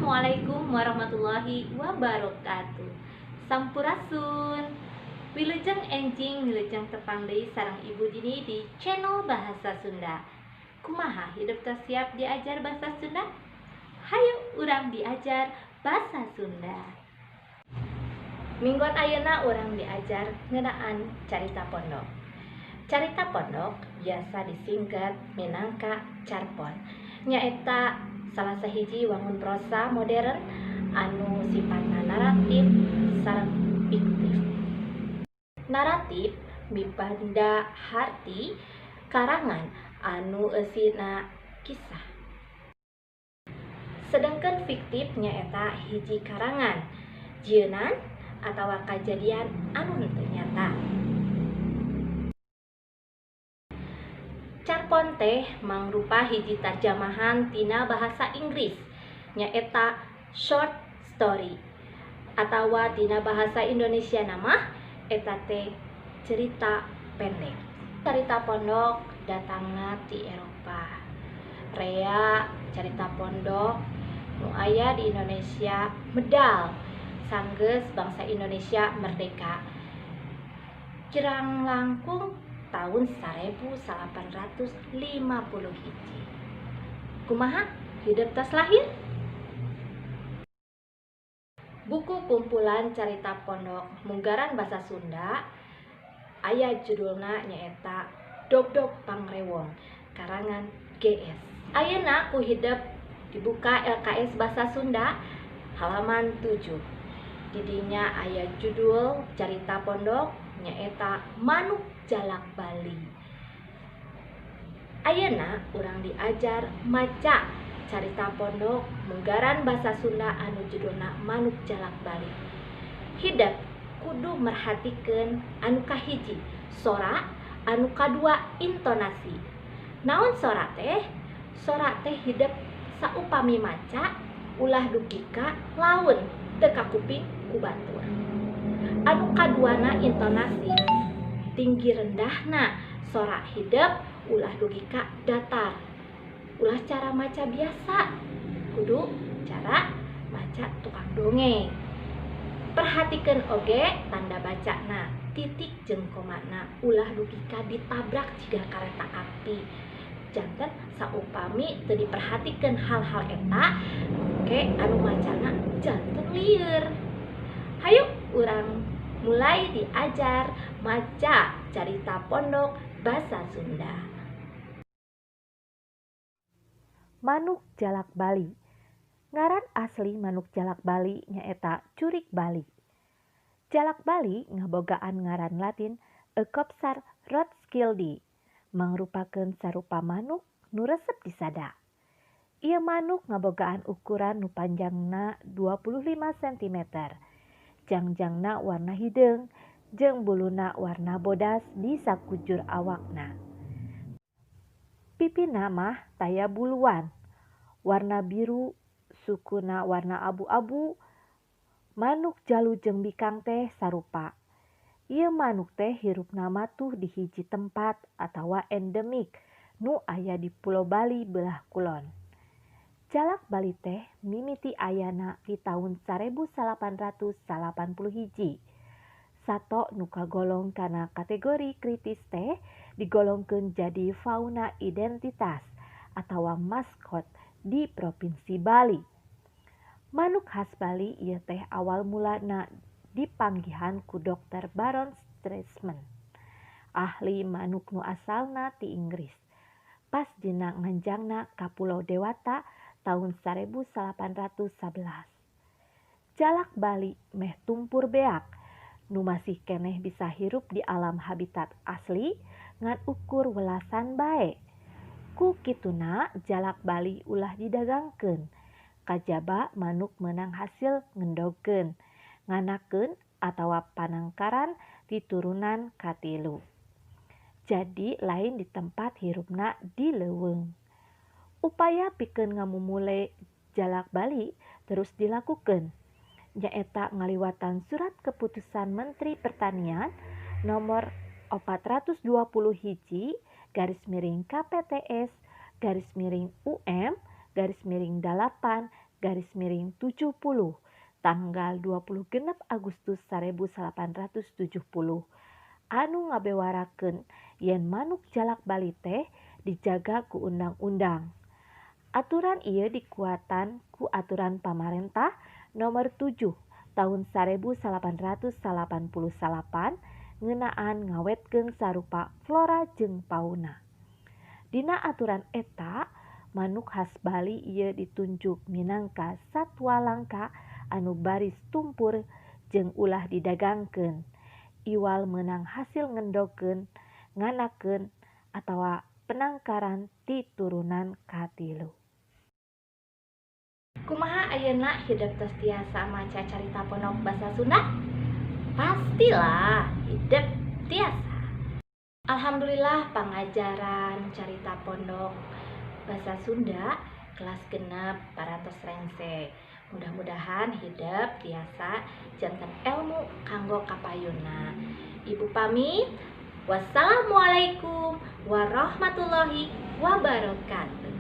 Assalamualaikum warahmatullahi wabarakatuh. Sampurasun. Wilujeng enjing wilujeng tepang deui sareng Ibu Dini di channel Bahasa Sunda. Kumaha hidup teh siap diajar bahasa Sunda? Hayu urang diajar bahasa Sunda. Mingguan ayeuna urang diajar ngeunaan carita pondok. Carita pondok biasa disingkat minangka carpon. Nyaeta salah sahiji wangun prosa modern anu sifatna naratif sareng fiktif. Naratif mibanda harti karangan anu eusina kisah. Sedangkan fiktif nyaeta hiji karangan jieunan atawa kajadian anu teu nyata. Carpon teh mangrupa hiji tarjamahan tina bahasa Inggris nyaeta short story atawa tina bahasa Indonesia nama eta teh cerita pendek. Carita pondok datangna ti Eropa. Rea carita pondok nu aya di Indonesia medal sanggeus bangsa Indonesia merdeka. Kirang langkung tahun 1851. Kumaha hidup tos lahir? Buku kumpulan carita pondok munggaran basa Sunda aya judulna nyaeta Dogdog Pangrewong karangan GS. Ayeuna ku hidup dibuka LKS Basa Sunda halaman 7. Didinya aya judul carita pondok nyaeta Manuk Jalak Bali. Ayeuna urang diajar maca carita pondok munggaran basa Sunda anu judulna Manuk Jalak Bali. Hidup kudu merhatikeun anu kahiji sora, anu kadua intonasi. Naon sora teh? Sora teh hidup saupami maca ulah dugi ka laun teu ka kuping ku batur. Anu kaduana intonasi. Tinggi rendahna sora hidup ulah dugi ka datar. Ulah cara maca biasa, kudu cara maca tukang dongeng. Perhatikeun oge tanda bacana, titik jeung komana ulah dugi ka ditabrak jiga kareta api. Janten saupami teu diperhatikeun hal-hal eta, oge anu macana janten lieur. Hayu urang mulai diajar maca carita pondok basa Sunda. Manuk Jalak Bali. Ngaran asli Manuk Jalak Bali nyaeta Curik Bali. Jalak Bali ngabogaan ngaran Latin Eucopsar rothschildi, mangrupakeun sarupa manuk nu resep disada. Ieu manuk ngabogaan ukuran nu panjangna 25 cm. Jangjangna warna hideung jeung buluna warna bodas di sakujur awakna. Pipina mah taya buluan, warna biru, sukuna warna abu-abu. Manuk jalu jeung bikang teh sarupa. Ieu manuk teh hirupna matuh di hiji tempat atawa endemik nu aya di Pulo Bali beulah kulon. Jalak Bali teh mimiti ayana di tahun 1881. Sato nu kagolong kana kategori kritis teh digolongkeun jadi fauna identitas atawa maskot di Provinsi Bali. Manuk khas Bali ieu teh awal mulana dipanggihan ku Dr. Baron Stresemann, ahli manuk nu asalna ti Inggris. Pas dina nganjangna ka Pulau Dewata tahun 1811. Jalak Bali meh tumpur beak nu masih keneh bisa hirup di alam habitat asli ngan ukur welasan bae. Ku kituna Jalak Bali ulah didagangkeun. Kajaba manuk meunang hasil ngendogkeun, nganakeun atawa panangkaran diturunan katilu. Jadi lain di tempat hirupna di leuweung. Upaya pikeun ngamumule Jalak Bali terus dilakukeun. Nyaeta ngaliwatan surat keputusan Menteri Pertanian nomor 420 hiji _KPTS _UM _8 70 tanggal 26 Agustus 1870 anu ngabewarakeun yen manuk jalak bali teh dijaga ku undang-undang. Aturan ieu dikuatan ku aturan pamarentah nomor 7 tahun 1888 ngeunaan ngawetkeun sarupa flora jeung fauna. Dina aturan eta, manuk khas Bali ieu ditunjuk minangka satwa langka anu baris tumpur jeung ulah didagangkeun. Iwal meunang hasil ngendogkeun, nganakeun, atawa penangkaran ti turunan katilu. Kumaha ayeuna hidup tos tiasa maca carita pondok basa Sunda? Pastilah hidup tiasa. Alhamdulillah pangajaran carita pondok bahasa Sunda kelas genep parantos rengse. Mudah-mudahan hidup tiasa janten ilmu kanggo kapayuna. Ibu pamit. Wassalamualaikum warahmatullahi wabarakatuh.